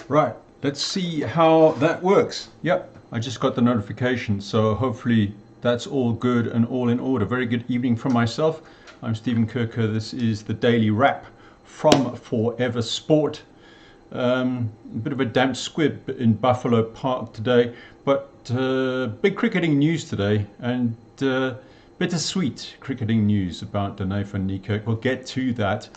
Right, let's see how that works. Yep, I just got the notification, so hopefully that's all good and all in order. Very good evening from myself. I'm Stephen Kirker. This is the Daily Wrap from Forever Sport. A bit of a damp squib in Buffalo Park today, but big cricketing news today, and bittersweet cricketing news about DANE and NIEKERK. We'll get to that.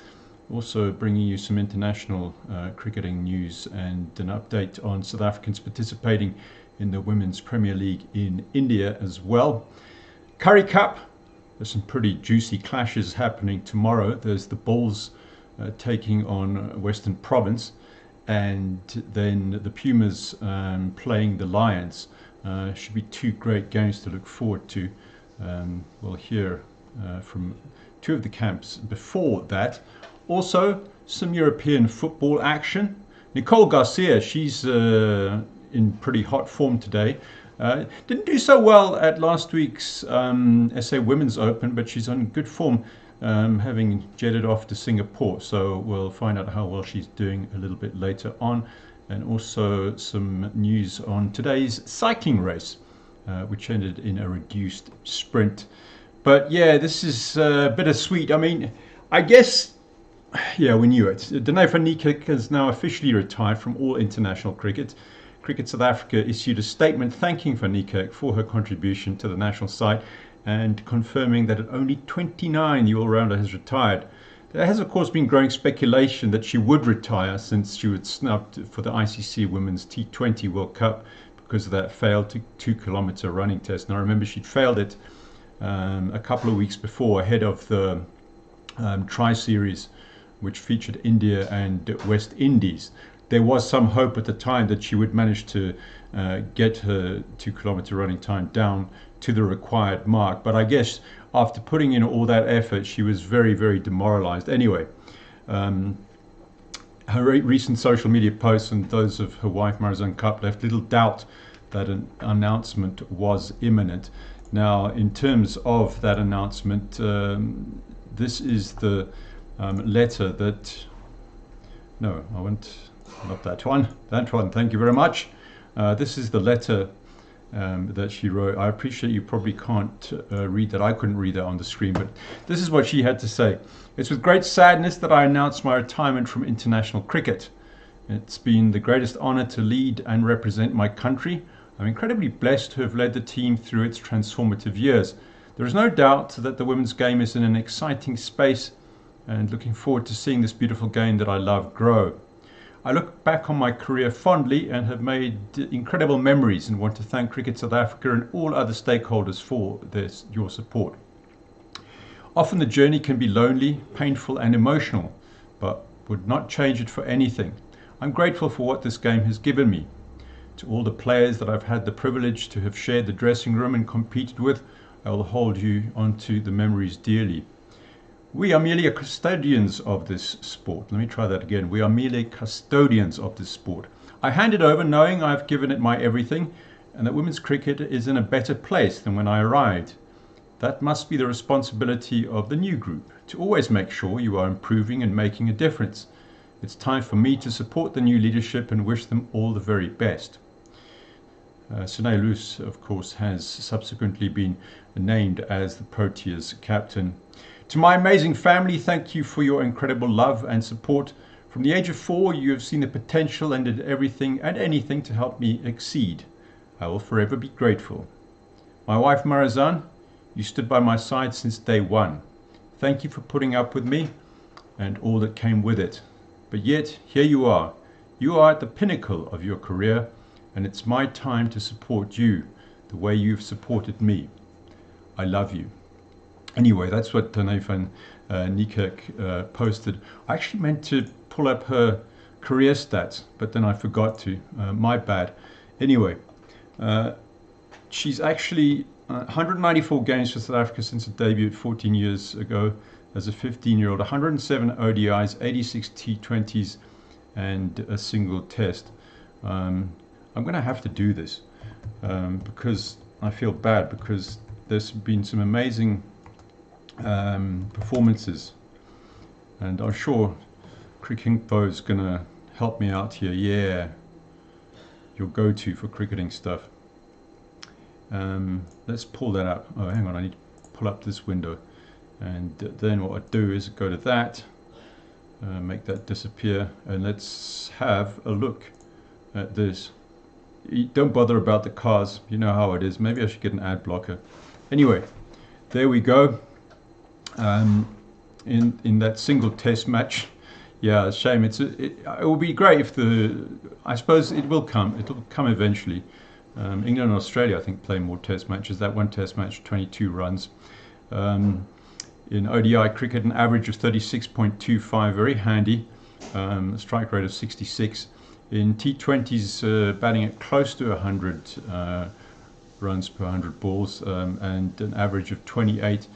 Also bringing you some international cricketing news and an update on South Africans participating in the Women's Premier League in India as well. Currie Cup, there's some pretty juicy clashes happening tomorrow. There's the Bulls taking on Western Province, and then the Pumas playing the Lions. Should be two great games to look forward to. We'll hear from two of the camps before that. Also, some European football action. Nicole Garcia, she's in pretty hot form today. Didn't do so well at last week's SA Women's Open, but she's on good form, having jetted off to Singapore. So we'll find out how well she's doing a little bit later on. And also some news on today's cycling race, which ended in a reduced sprint. But yeah, this is bittersweet. I mean, I guess, yeah, we knew it. DANE van Niekerk has now officially retired from all international cricket. Cricket South Africa issued a statement thanking van Niekerk for her contribution to the national side and confirming that at only 29 the all-rounder has retired. There has of course been growing speculation that she would retire, since she was snubbed for the ICC Women's T20 World Cup because of that failed 2-kilometer running test. And I remember she'd failed it a couple of weeks before, ahead of the Tri-Series, which featured India and West Indies. There was some hope at the time that she would manage to get her 2-kilometer running time down to the required mark. But I guess after putting in all that effort, she was very, very demoralized. Anyway, her recent social media posts and those of her wife Marizanne Kapp left little doubt that an announcement was imminent. Now, in terms of that announcement, this is the letter that, no, I won't, not that one, thank you very much. This is the letter that she wrote. I appreciate you probably can't read that. I couldn't read that on the screen, but this is what she had to say. It's with great sadness that I announce my retirement from international cricket. It's been the greatest honor to lead and represent my country. I'm incredibly blessed to have led the team through its transformative years. There is no doubt that the women's game is in an exciting space, and looking forward to seeing this beautiful game that I love grow. I look back on my career fondly and have made incredible memories, and want to thank Cricket South Africa and all other stakeholders for your support. Often the journey can be lonely, painful and emotional, but would not change it for anything. I'm grateful for what this game has given me. To all the players that I've had the privilege to have shared the dressing room and competed with, I will hold you onto the memories dearly. We are merely custodians of this sport. Let me try that again. We are merely custodians of this sport. I hand it over knowing I've given it my everything, and that women's cricket is in a better place than when I arrived. That must be the responsibility of the new group, to always make sure you are improving and making a difference. It's time for me to support the new leadership and wish them all the very best. Sine Luce, of course, has subsequently been named as the Proteas captain. To my amazing family, thank you for your incredible love and support. From the age of 4, you have seen the potential and did everything and anything to help me exceed. I will forever be grateful. My wife Marizanne, you stood by my side since day one. Thank you for putting up with me and all that came with it. But yet, here you are. You are at the pinnacle of your career, and it's my time to support you the way you've supported me. I love you. Anyway, that's what DANE van Niekerk posted. I actually meant to pull up her career stats, but then I forgot to. My bad. Anyway, she's actually 194 games for South Africa since her debut 14 years ago as a 15-year-old, 107 ODIs, 86 T20s, and a single test. I'm going to have to do this because I feel bad, because there's been some amazing performances, and I'm sure Cricinfo is going to help me out here. Yeah, your go-to for cricketing stuff. Let's pull that up. Oh, hang on, I need to pull up this window. And then what I do is go to that, make that disappear, and let's have a look at this. Don't bother about the cars, you know how it is. Maybe I should get an ad blocker. Anyway, there we go. In that single test match. Yeah, it's a shame. It will be great if I suppose it will come. It'll come eventually. England and Australia, I think, play more test matches. That one test match, 22 runs. In ODI cricket, an average of 36.25, very handy. Strike rate of 66. In T20s, batting at close to 100 runs per 100 balls, and an average of 28.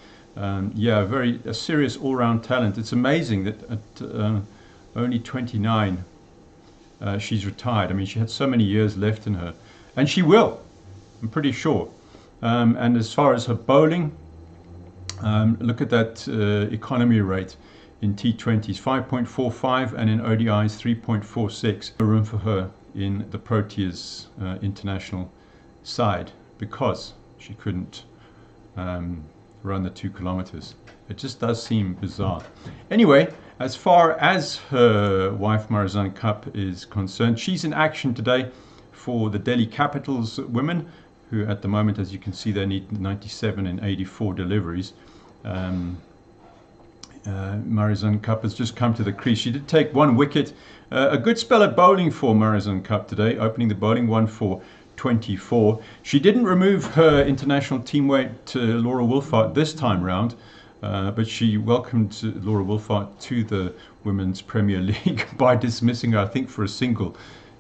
Yeah, a serious all-round talent. It's amazing that at only 29 she's retired. I mean, she had so many years left in her, and she will, I'm pretty sure. And as far as her bowling, look at that economy rate in T20s, 5.45, and in ODIs 3.46. No room for her in the Proteas international side because she couldn't run the 2 kilometers. It just does seem bizarre. Anyway, as far as her wife Marizanne Kapp is concerned, she's in action today for the Delhi Capitals women, who at the moment, as you can see, they need 97 and 84 deliveries. Marizanne Kapp has just come to the crease. She did take 1 wicket. A good spell at bowling for Marizanne Kapp today, opening the bowling 1 for 24. She didn't remove her international teammate Laura Wolfart this time round, but she welcomed Laura Wolfart to the Women's Premier League by dismissing her, I think, for a single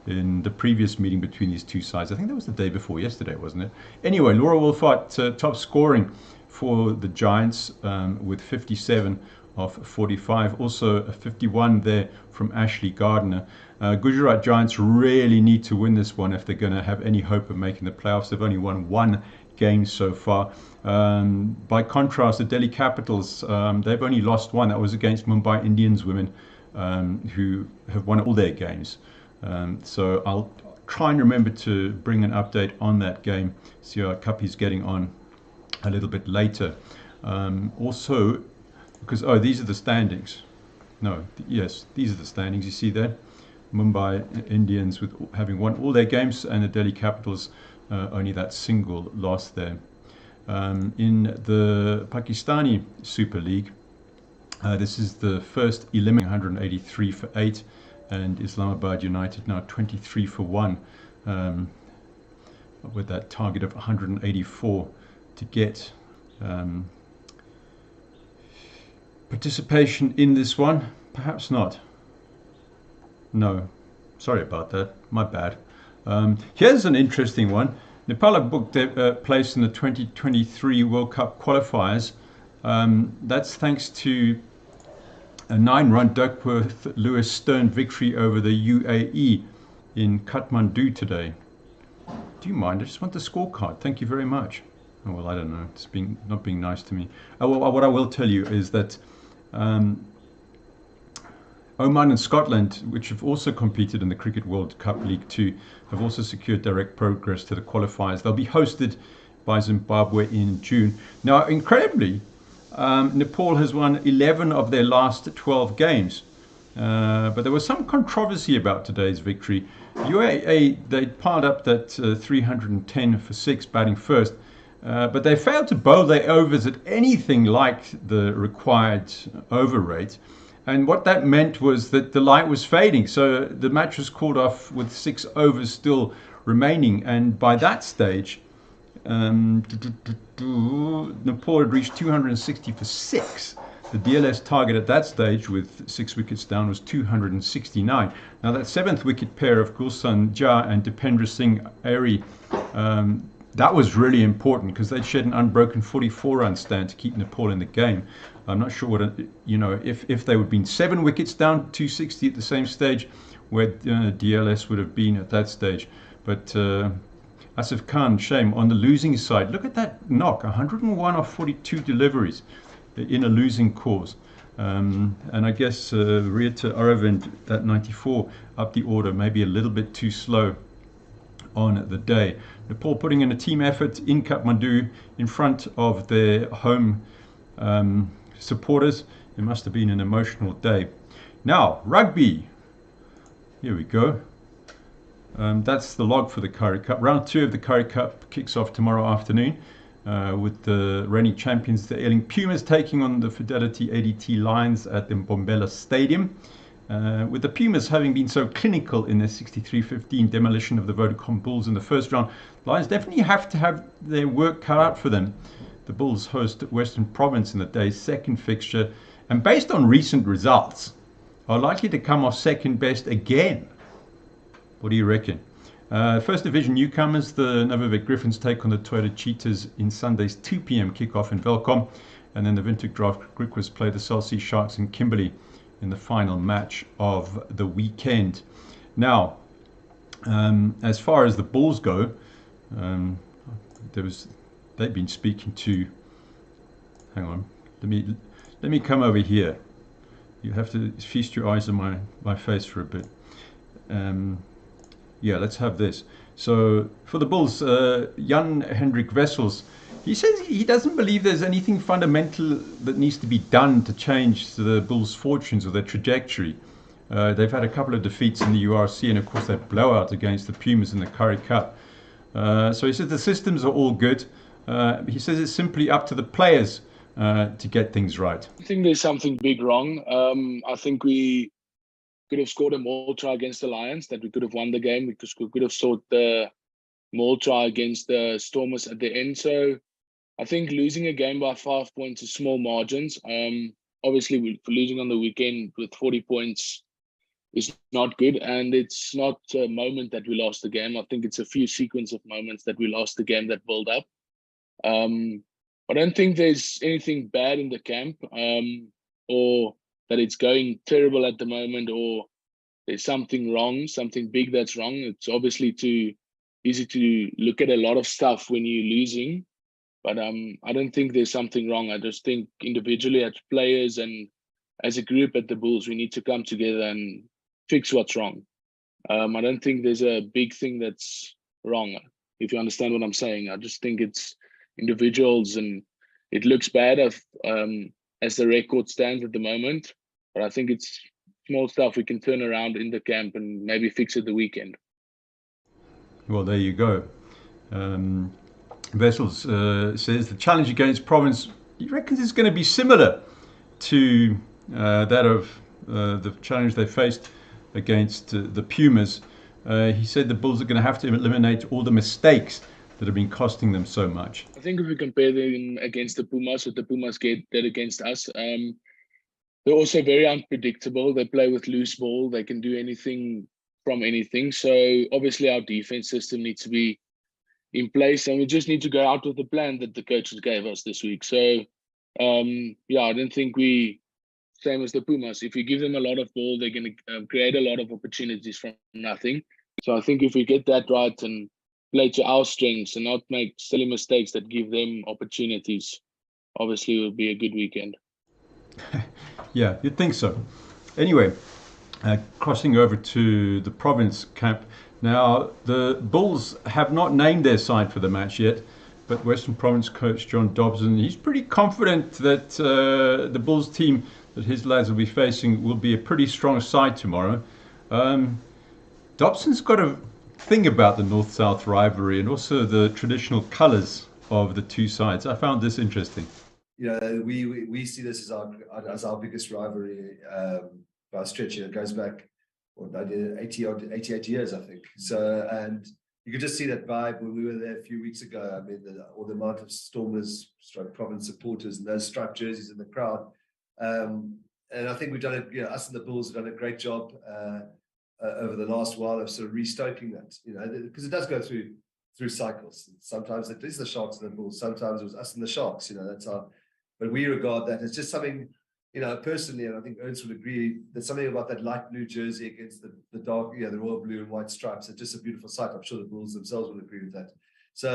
in the previous meeting between these two sides. I think that was the day before yesterday, wasn't it? Anyway, Laura Wolfart top scoring for the Giants with 57 of 45. Also a 51 there from Ashley Gardner. Gujarat Giants really need to win this one if they're going to have any hope of making the playoffs. They've only won 1 game so far. By contrast, the Delhi Capitals, they've only lost 1. That was against Mumbai Indians women, who have won all their games. So I'll try and remember to bring an update on that game, see how Kappy's getting on a little bit later. Also, because, oh, these are the standings. No, yes, these are the standings. You see there, Mumbai Indians with having won all their games, and the Delhi Capitals only that single loss there. In the Pakistani Super League, this is the first eliminating 183 for 8, and Islamabad United now 23 for 1, with that target of 184 to get. Participation in this one? Perhaps not. No, sorry about that, my bad. Here's an interesting one. Nepal have booked their place in the 2023 World Cup qualifiers. That's thanks to a 9-run Duckworth-Lewis Stern victory over the UAE in Kathmandu today. Do you mind? I just want the scorecard. Thank you very much. Oh, well, I don't know. It's not being nice to me. Well, what I will tell you is that Oman and Scotland, which have also competed in the Cricket World Cup League 2, have also secured direct progress to the qualifiers. They'll be hosted by Zimbabwe in June. Now, incredibly, Nepal has won 11 of their last 12 games. But there was some controversy about today's victory. UAE, they piled up that 310 for 6 batting first. But they failed to bowl their overs at anything like the required over rate. And what that meant was that the light was fading. So the match was called off with 6 overs still remaining. And by that stage, Nepal had reached 260 for 6. The DLS target at that stage, with 6 wickets down, was 269. Now that 7th wicket pair of Gulsan Jha and Dipendra Singh Airy, that was really important because they'd shed an unbroken 44-run stand to keep Nepal in the game. I'm not sure what, if they would have been 7 wickets down, 260 at the same stage, where DLS would have been at that stage. But Asif Khan, shame, on the losing side. Look at that knock, 101 off 42 deliveries in a losing cause. And I guess Rita Aravind, that 94, up the order, maybe a little bit too slow on the day. Nepal putting in a team effort in Kathmandu in front of their home supporters. It must have been an emotional day. Now, rugby. Here we go. That's the log for the Currie Cup. Round 2 of the Currie Cup kicks off tomorrow afternoon with the reigning champions, the Ailing Pumas, taking on the Fidelity ADT Lions at the Mbombela Stadium. With the Pumas having been so clinical in their 63-15 demolition of the Vodacom Bulls in the first round, Lions definitely have to have their work cut out for them. The Bulls host Western Province in the day's second fixture, and based on recent results, are likely to come off second best again. What do you reckon? First Division newcomers, the Novovec Griffins take on the Toyota Cheetahs in Sunday's 2 p.m. kickoff in Velkom, and then the Windhoek Draft Griquas play the South Sea Sharks in Kimberley in the final match of the weekend. Now, as far as the Bulls go, they've been speaking to. Hang on, let me come over here. You have to feast your eyes on my face for a bit. Yeah, let's have this. So for the Bulls, Jan Hendrik Wessels, he says he doesn't believe there's anything fundamental that needs to be done to change the Bulls' fortunes or their trajectory. They've had a couple of defeats in the URC and, of course, that blowout against the Pumas in the Currie Cup. So he says the systems are all good. He says it's simply up to the players to get things right. I think there's something big wrong. I think we could have scored a maul try against the Lions, that we could have won the game because we could have scored the maul try against the Stormers at the end. So I think losing a game by 5 points is small margins. Obviously, losing on the weekend with 40 points is not good, and it's not a moment that we lost the game. I think it's a few sequence of moments that we lost the game that build up. I don't think there's anything bad in the camp, or that it's going terrible at the moment, or there's something wrong, something big that's wrong. It's obviously too easy to look at a lot of stuff when you're losing, but I don't think there's something wrong. I just think individually as players and as a group at the Bulls, we need to come together and fix what's wrong. I don't think there's a big thing that's wrong, if you understand what I'm saying. I just think it's individuals, and it looks bad as the record stands at the moment, but I think it's small stuff we can turn around in the camp and maybe fix it the weekend. Well, there you go. Wessels says the challenge against Province, he reckons it's going to be similar to that of the challenge they faced against the Pumas. He said the Bulls are going to have to eliminate all the mistakes that have been costing them so much. I think if we compare them against the Pumas, what the Pumas did against us, they're also very unpredictable. They play with loose ball. They can do anything from anything. So obviously our defense system needs to be in place, and we just need to go out with the plan that the coaches gave us this week. So yeah, I don't think we, same as the Pumas, if you give them a lot of ball, they're going to create a lot of opportunities from nothing. So I think if we get that right and play to our strengths and not make silly mistakes that give them opportunities, obviously it will be a good weekend. Yeah, you'd think so. Anyway, crossing over to the Province camp. Now, the Bulls have not named their side for the match yet, but Western Province coach John Dobson, he's pretty confident that the Bulls team that his lads will be facing will be a pretty strong side tomorrow. Dobson's got a thing about the North-South rivalry and also the traditional colours of the two sides. I found this interesting. You know, we see this as our biggest rivalry by a stretch. It goes back 88 years, I think. So, and you could just see that vibe when we were there a few weeks ago. I mean, all the amount of Stormers, Province supporters, and those striped jerseys in the crowd. And I think we've done it. You know, us and the Bulls have done a great job over the last while of sort of restoking that. You know, because it does go through cycles. Sometimes it is the Sharks and the Bulls. Sometimes it was us and the Sharks. You know, that's our. But we regard that as just something, you know, personally, and I think Ernst would agree, there's something about that light blue jersey against the dark, you know, the royal blue and white stripes. It's just a beautiful sight. I'm sure the Bulls themselves will agree with that. So,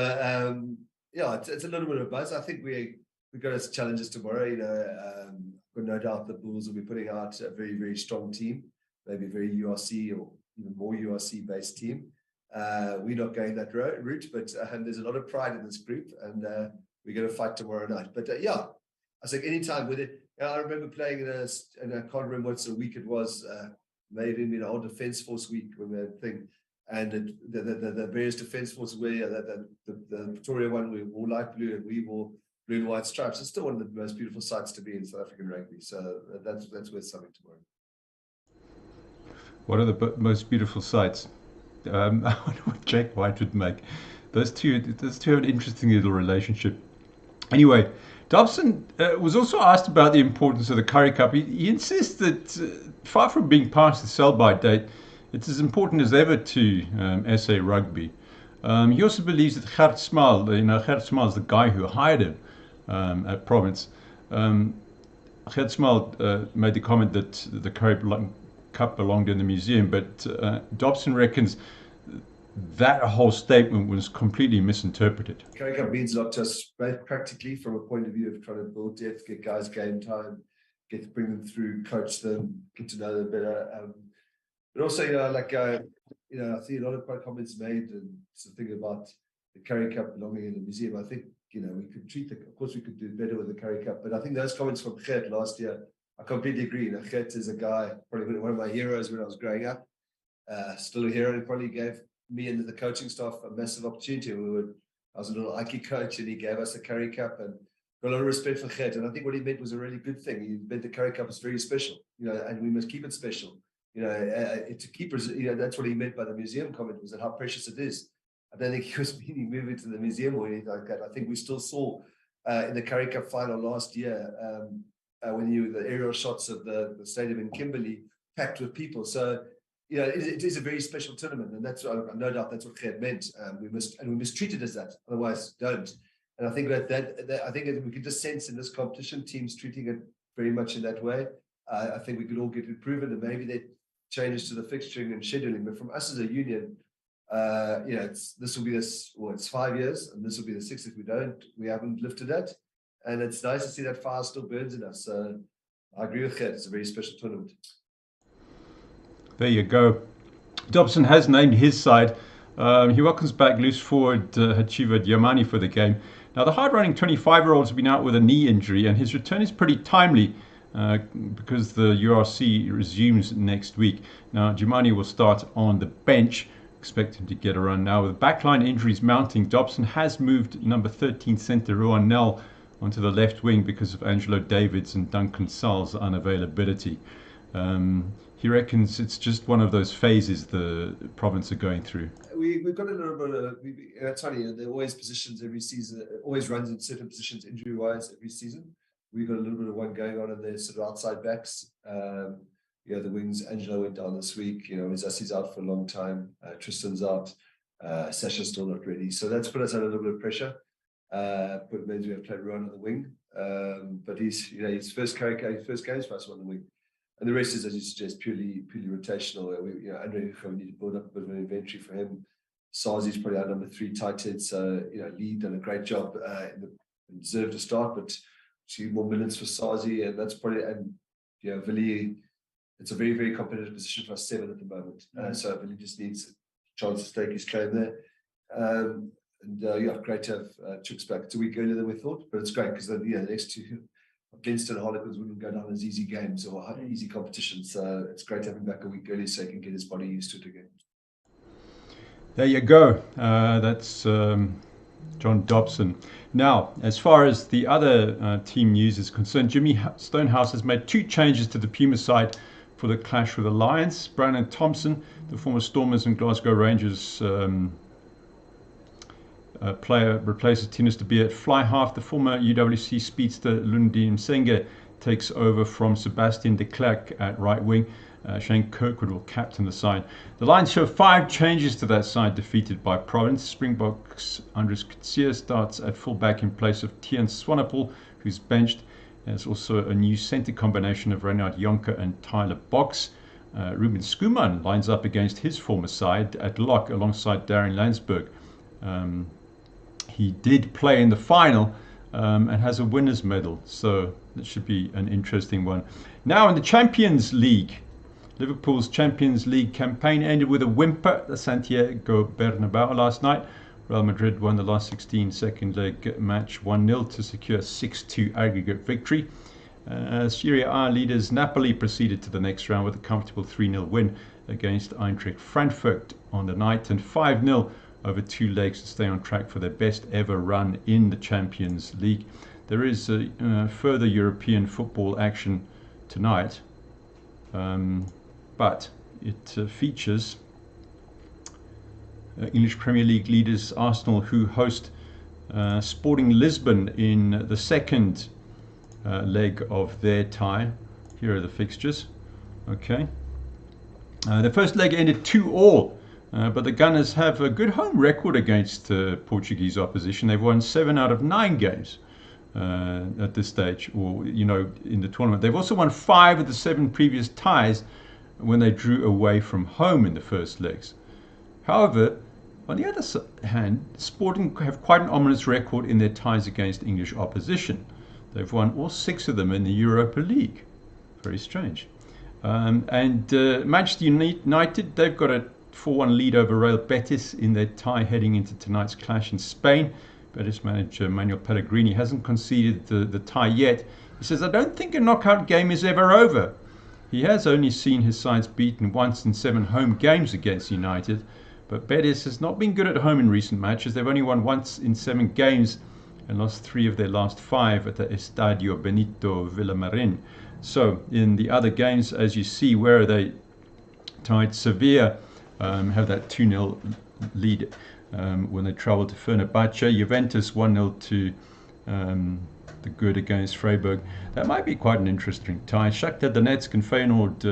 yeah, it's a little bit of a buzz. I think we got us challenges tomorrow. You know, but no doubt the Bulls will be putting out a very, very strong team, maybe a very URC or even more URC-based team. We're not going that route, but there's a lot of pride in this group, and we're going to fight tomorrow night. But yeah, I think anytime with it. I remember playing in I can't remember what week it was, maybe in our Defence Force week when we had a thing, and the various Defence Forces where the Pretoria one we wore light blue and we wore blue and white stripes. It's still one of the most beautiful sights to be in South African rugby. So that's worth something tomorrow. What are the most beautiful sights? I wonder what Jack White would make. Those two have an interesting little relationship. Anyway, Dobson was also asked about the importance of the Currie Cup. He insists that far from being past the sell-by date, it's as important as ever to SA Rugby. He also believes that Gert Smal, Gert Smal is the guy who hired him at Province. Gert Smal made the comment that the Currie Cup belonged in the museum, but Dobson reckons that whole statement was completely misinterpreted. Currie Cup means a lot to us, both practically from a point of view of trying to build depth, get guys game time, bring them through, coach them, get to know them better. But also, I see a lot of comments made and something about the Currie Cup belonging in the museum. I think, we could of course we could do better with the Currie Cup, but I think those comments from Gert last year, I completely agree. Gert is a guy, probably one of my heroes when I was growing up. Still a hero. He probably gave me and the coaching staff a massive opportunity. I was a little Ike coach and he gave us a Currie Cup, and got a lot of respect for Gert. And I think what he meant was a really good thing. He meant the Currie Cup is very special, and we must keep it special. To keep, that's what he meant by the museum comment, was that how precious it is. I don't think he was meaning moving to the museum or anything like that. I think we still saw in the Currie Cup final last year, when the aerial shots of the stadium in Kimberley packed with people. So, it is a very special tournament, and that's no doubt that's what Gert meant. We must treat it as that, otherwise don't. And I think that I think we could just sense in this competition teams treating it very much in that way. I think we could all get it proven, and maybe that changes to the fixturing and scheduling. But from us as a union, it's 5 years, and this will be the 6th if we haven't lifted that. And it's nice to see that fire still burns in us. So I agree with Gert. It's a very special tournament. There you go. Dobson has named his side. He welcomes back loose forward Hachiva Diamani for the game. Now, the hard-running 25-year-old has been out with a knee injury, and his return is pretty timely because the URC resumes next week. Now, Diamani will start on the bench. Expect him to get a run now. With backline injuries mounting, Dobson has moved number 13 centre Rowan Nel onto the left wing because of Angelo Davids and Duncan Sal's unavailability. He reckons it's just one of those phases the province are going through. We've got a little bit of, it's funny, there are always positions every season, always runs in certain positions injury-wise every season. We've got a little bit of one going on in the sort of outside backs. The wings, Angelo went down this week. Zassi's out for a long time. Tristan's out. Sasha's still not ready. So that's put us under a little bit of pressure. But means we have played Rowan on the wing. But he's, his first games for us on the wing. And the rest is, as you suggest, purely rotational. Andre, we need to build up a bit of an inventory for him. Sazi's probably our number 3 tight head. So, Lee done a great job deserved to start, but 2 more minutes for Sazi. And that's probably, Vili, it's a very, very competitive position for us 7 at the moment. So Vili just needs a chance to stake his claim there. Great to have Chooks back. It's a week earlier than we thought, but it's great because the next 2 against Harlequins wouldn't go down as easy games or easy competitions. So it's great to have him back a week early so he can get his body used to it again. There you go. That's John Dobson. Now, as far as the other team news is concerned, Jimmy Stonehouse has made 2 changes to the Puma side for the clash with the Lions. Brandon Thompson, the former Stormers and Glasgow Rangers player, replaces Tinus de Beer at fly half. The former UWC speedster Lundi Msenge takes over from Sebastian de Klerk at right wing. Shane Kirkwood will captain the side. The Lions show 5 changes to that side defeated by Province. Springboks Andres Kutsia starts at fullback in place of Tian Swanepoel, who's benched. There's also a new centre combination of Reinhard Jonker and Tyler Box. Ruben Skuman lines up against his former side at lock alongside Darren Landsberg. He did play in the final and has a winner's medal, so that should be an interesting one. Now in the Champions League, Liverpool's Champions League campaign ended with a whimper at Santiago Bernabeu last night. Real Madrid won the last 16 second leg match 1-0 to secure a 6-2 aggregate victory. Serie A leaders Napoli proceeded to the next round with a comfortable 3-0 win against Eintracht Frankfurt on the night, and 5-0 over 2 legs to stay on track for their best ever run in the Champions League. There is further European football action tonight, but it features English Premier League leaders Arsenal, who host Sporting Lisbon in the second leg of their tie. Here are the fixtures. Okay. The first leg ended 2-2, but the Gunners have a good home record against Portuguese opposition. They've won 7 out of 9 games at this stage, or in the tournament. They've also won 5 of the 7 previous ties when they drew away from home in the first legs. However, on the other hand, Sporting have quite an ominous record in their ties against English opposition. They've won all 6 of them in the Europa League. Very strange. And Manchester United, they've got a 4-1 lead over Real Betis in their tie heading into tonight's clash in Spain. Betis manager Manuel Pellegrini hasn't conceded the tie yet. He says, "I don't think a knockout game is ever over." He has only seen his sides beaten once in 7 home games against United, but Betis has not been good at home in recent matches. They've only won once in 7 games and lost 3 of their last 5 at the Estadio Benito Villamarin. So in the other games, as you see, where are they tied? Sevilla have that 2-0 lead when they travel to Fenerbahce. Juventus 1-0 to the good against Freiburg. That might be quite an interesting tie. Shakhtar Donetsk and Feyenoord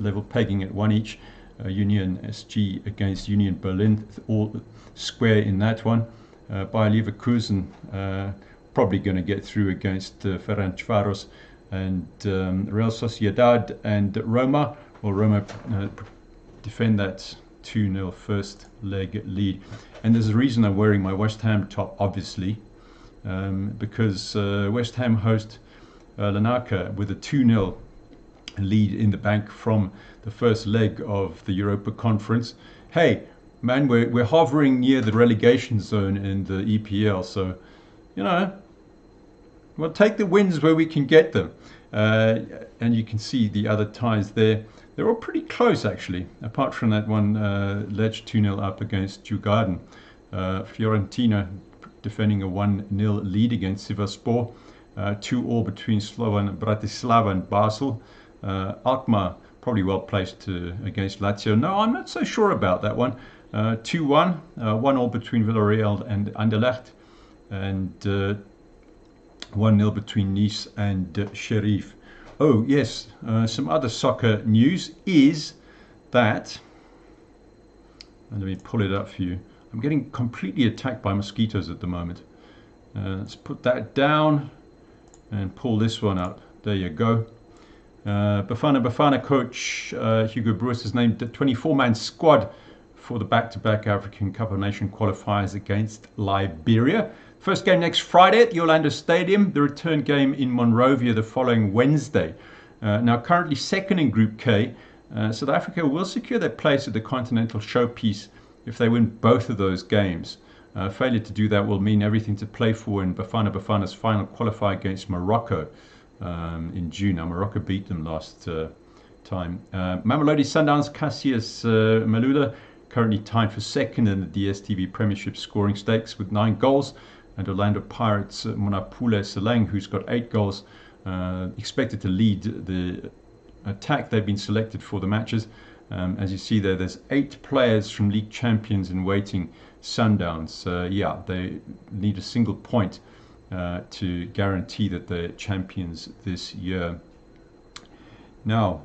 level pegging at 1 each. Union SG against Union Berlin, all square in that one. Bayer Leverkusen probably going to get through against Ferencváros, and Real Sociedad and Roma. Well, Roma defend that 2-0 first leg lead. And there's a reason I'm wearing my West Ham top, obviously, because West Ham host Larnaca with a 2-0 lead in the bank from the first leg of the Europa Conference. Hey, man, we're hovering near the relegation zone in the EPL, so, we'll take the wins where we can get them. And you can see the other ties there. They're all pretty close, actually, apart from that one Lecce 2-0 up against Djurgården. Fiorentina defending a 1-0 lead against Sivasspor. 2-2 between Slovan Bratislava and Basel. Alkmaar probably well placed against Lazio. No, I'm not so sure about that one. 2-1, 1-1 between Villarreal and Anderlecht, and 1-0 between Nice and Sheriff. Oh yes, some other soccer news is that, and let me pull it up for you. I'm getting completely attacked by mosquitoes at the moment. Let's put that down and pull this one up. There you go. Bafana coach Hugo Broos has named the 24-man squad for the back-to-back African Cup of Nations qualifiers against Liberia. First game next Friday at the Orlando Stadium. The return game in Monrovia the following Wednesday. Now currently second in Group K, South Africa will secure their place at the Continental Showpiece if they win both of those games. Failure to do that will mean everything to play for in Bafana's final qualifier against Morocco in June. Now, Morocco beat them last time. Mamelodi Sundowns' Cassius Malula currently tied for second in the DStv Premiership scoring stakes with 9 goals. And Orlando Pirates' Monapule Seleng, who's got 8 goals, expected to lead the attack. They've been selected for the matches. As you see there, there's 8 players from league champions in waiting, Sundowns. Yeah, they need a single point to guarantee that they're champions this year. Now,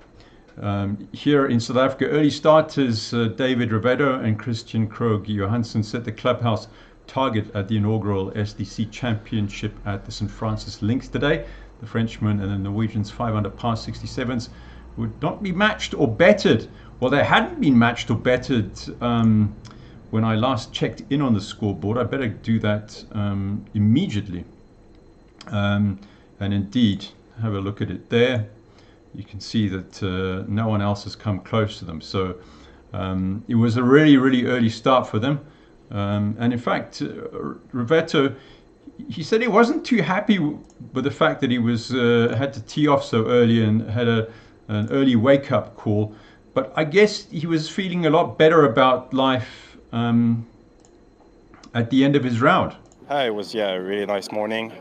here in South Africa, early starters David Ribeiro and Christian Krogh Johansson set the clubhouse target at the inaugural SDC Championship at the St. Francis Links today. The Frenchman and the Norwegians 5 under par 67s would not be matched or bettered. Well, they hadn't been matched or bettered when I last checked in on the scoreboard. I better do that immediately. And indeed, have a look at it there. you can see that no one else has come close to them. So it was a really, really early start for them. And in fact, Roberto, he said he wasn't too happy with the fact that he was had to tee off so early and had an early wake-up call. But I guess he was feeling a lot better about life at the end of his round. Hi, it was a really nice morning.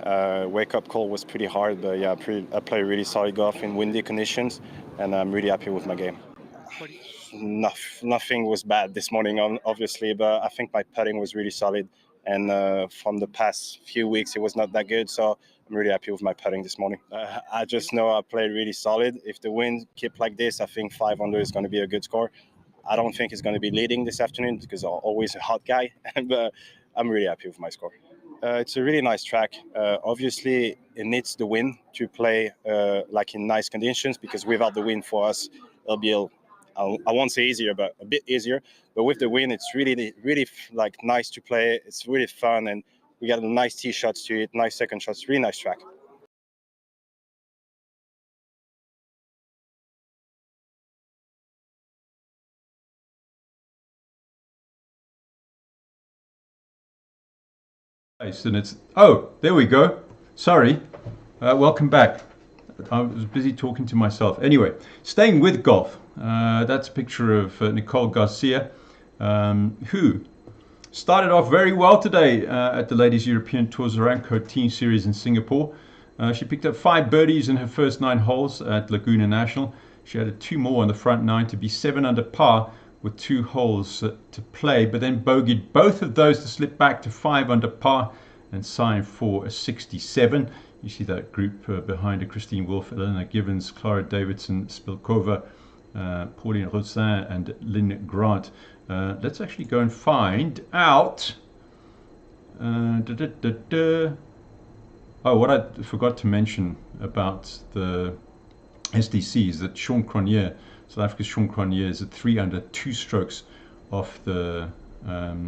Wake-up call was pretty hard, but yeah, I played really solid golf in windy conditions, and I'm really happy with my game. Nothing was bad this morning, obviously, but I think my putting was really solid. And from the past few weeks, it was not that good, so I'm really happy with my putting this morning. I just know I played really solid. If the wind keep like this, I think 5 under is going to be a good score. I don't think it's going to be leading this afternoon because I'm always a hot guy, but I'm really happy with my score. It's a really nice track. Obviously, it needs the wind to play like in nice conditions, because without the wind for us, it'll be I won't say easier, but a bit easier. But with the wind, it's really, really like nice to play. It's really fun, and we got nice tee shots to it, nice second shots, really nice track. And it's, oh, there we go. Sorry. Welcome back. I was busy talking to myself. Anyway, staying with golf. That's a picture of Nicole Garcia, who started off very well today at the Ladies European Tour Zaranco Team Series in Singapore. She picked up 5 birdies in her first 9 holes at Laguna National. She added 2 more on the front 9 to be 7 under par with 2 holes to play, but then bogeyed both of those to slip back to 5 under par and sign for a 67. You see that group behind her: Christine Wolff, Elena Givens, Clara Davidson, Spilkova, Pauline Rosin and Lynn Grant. Let's actually go and find out. Oh, what I forgot to mention about the SDC is that Sean Cronje, South Africa's Sean Cronje, is at 3 under, 2 strokes off the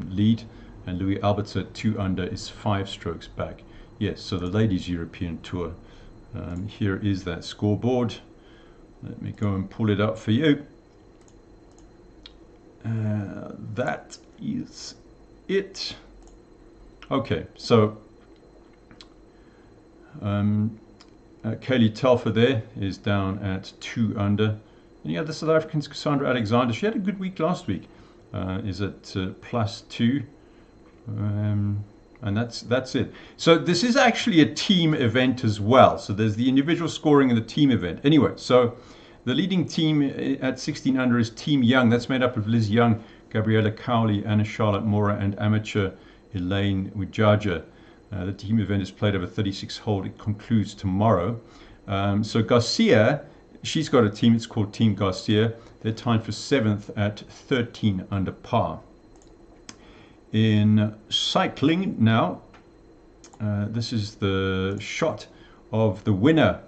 lead, and Louis Alberts at 2 under is 5 strokes back. Yes, so the Ladies European Tour. Here is that scoreboard. Let me go and pull it up for you. That is it. Okay, so Kaylee Telfer there is down at 2 under. And the other South Africans, Cassandra Alexander, she had a good week last week, is at +2. And that's it. So this is actually a team event as well. So there's the individual scoring and the team event. Anyway, so the leading team at 16 under is Team Young. That's made up of Liz Young, Gabriella Cowley, Anna Charlotte Mora, and amateur Elaine Wijaja. The team event is played over 36 holes. It concludes tomorrow. So Garcia, she's got a team. It's called Team Garcia. They're tied for 7th at 13 under par. In cycling now, this is the shot of the winner,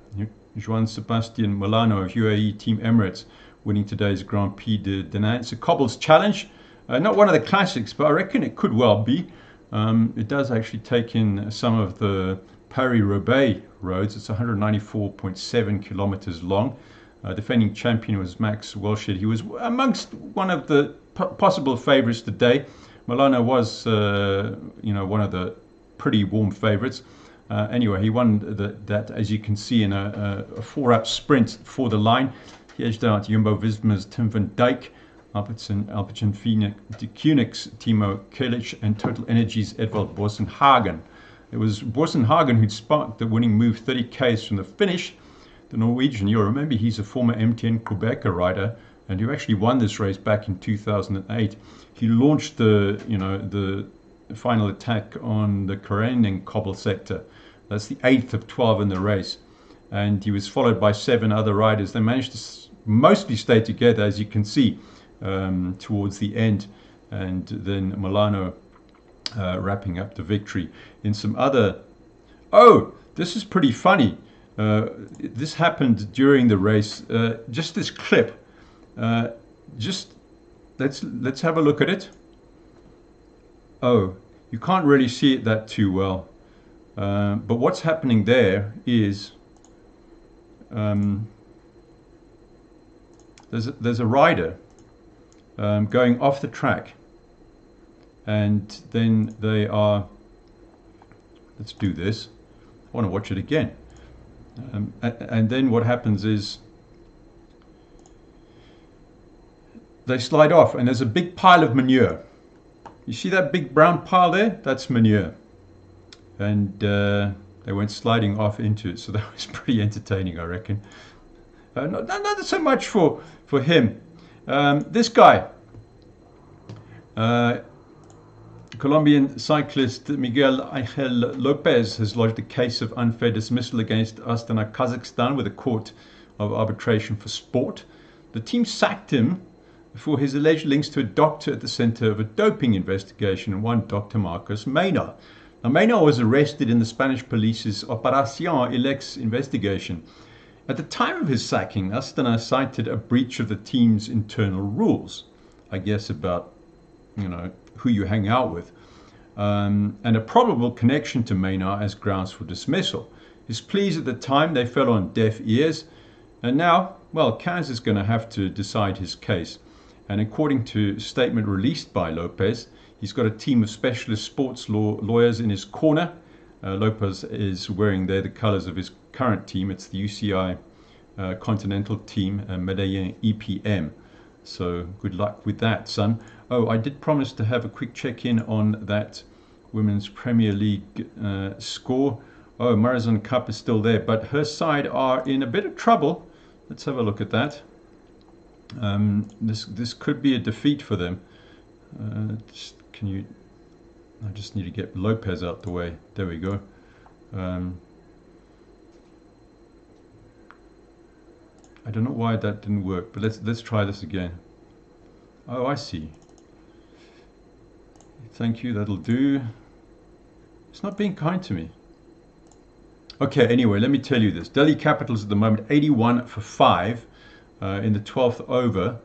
Juan Sebastian Molano of UAE Team Emirates, winning today's Grand Prix de DANE. It's a Cobbles Challenge, not one of the classics, but I reckon it could well be. It does actually take in some of the Paris-Roubaix roads. It's 194.7 kilometers long. Defending champion was Max Welshid. He was amongst one of the possible favorites today. Molano was, one of the pretty warm favorites. Anyway, he won that, as you can see, in a 4-up sprint for the line. He edged out Jumbo-Visma's Tim van Dijk, Alpecin Phoenix, Timo Kelic, and Total Energies' Edvald Boasson-Hagen. It was Boasson-Hagen who'd sparked the winning move 30 k's from the finish. The Norwegian, you'll remember he's a former MTN Quebecer rider, and who actually won this race back in 2008. He launched the final attack on the Karenin cobble sector. That's the 8th of 12 in the race, and he was followed by 7 other riders. They managed to mostly stay together, as you can see, towards the end, and then Molano wrapping up the victory. In some other, this is pretty funny. This happened during the race. Just this clip. Let's have a look at it. Oh, you can't really see it that too well. But what's happening there is there's a rider going off the track, and then they are, let's do this, I want to watch it again, and then what happens is they slide off, and there's a big pile of manure. You see that big brown pile there? That's manure. And they went sliding off into it, so that was pretty entertaining, I reckon. Not so much for him. This guy, Colombian cyclist Miguel Angel Lopez, has lodged a case of unfair dismissal against Astana, Kazakhstan, with a court of arbitration for sport. The team sacked him for his alleged links to a doctor at the center of a doping investigation, and one Dr. Marcos Mena. Now, Mena was arrested in the Spanish police's Operación Ilex investigation. At the time of his sacking, Astana cited a breach of the team's internal rules, I guess about, who you hang out with, and a probable connection to Mena as grounds for dismissal. His pleas at the time, they fell on deaf ears, and now, well, CAS is going to have to decide his case. And according to a statement released by Lopez, he's got a team of specialist sports law lawyers in his corner. Lopez is wearing there the colors of his current team. It's the UCI Continental Team, Medellin EPM. So good luck with that, son. Oh, I did promise to have a quick check-in on that Women's Premier League score. Oh, Marazon Cup is still there, but her side are in a bit of trouble. Let's have a look at that. This could be a defeat for them. I just need to get Lopez out the way. There we go. I don't know why that didn't work, but let's try this again. Oh, I see. Thank you, that'll do. It's not being kind to me. Okay, anyway, let me tell you this. Delhi Capitals at the moment 81 for 5 in the 12th over.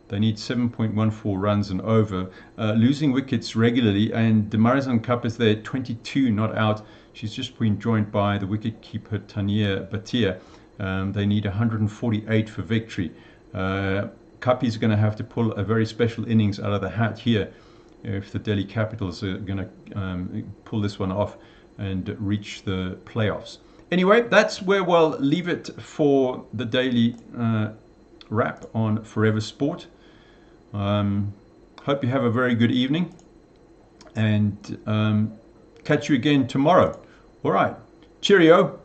They need 7.14 runs and over, losing wickets regularly, and the Marazon Cup is there, 22 not out. She's just been joined by the wicketkeeper Tania Bhatia. They need 148 for victory. Kapi's going to have to pull a very special innings out of the hat here if the Delhi Capitals are going to pull this one off and reach the playoffs. Anyway, that's where we'll leave it for the daily wrap on Forever Sport. Hope you have a very good evening, and catch you again tomorrow. All right, cheerio.